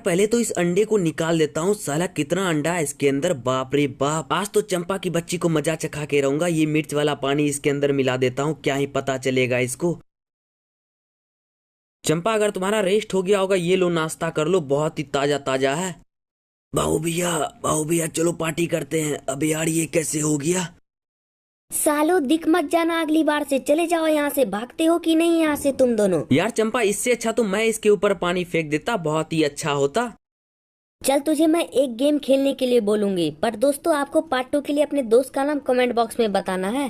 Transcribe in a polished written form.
पहले तो इस अंडे को निकाल देता हूँ। साला कितना अंडा है इसके अंदर, बाप रे बाप। आज तो चंपा की बच्ची को मजा चखा के रहूंगा। ये मिर्च वाला पानी इसके अंदर मिला देता हूँ, क्या ही पता चलेगा इसको। चंपा अगर तुम्हारा रेस्ट हो गया होगा, ये लो नाश्ता कर लो, बहुत ही ताजा ताजा है। बाबू भैया चलो पार्टी करते हैं। अब यार ये कैसे हो गया। सालो दिख मत जाना, अगली बार से चले जाओ यहाँ से। भागते हो कि नहीं यहाँ से तुम दोनों? यार चंपा, इससे अच्छा तो मैं इसके ऊपर पानी फेंक देता, बहुत ही अच्छा होता। चल तुझे मैं एक गेम खेलने के लिए बोलूंगी, पर दोस्तों आपको पार्ट 2 के लिए अपने दोस्त का नाम कमेंट बॉक्स में बताना है।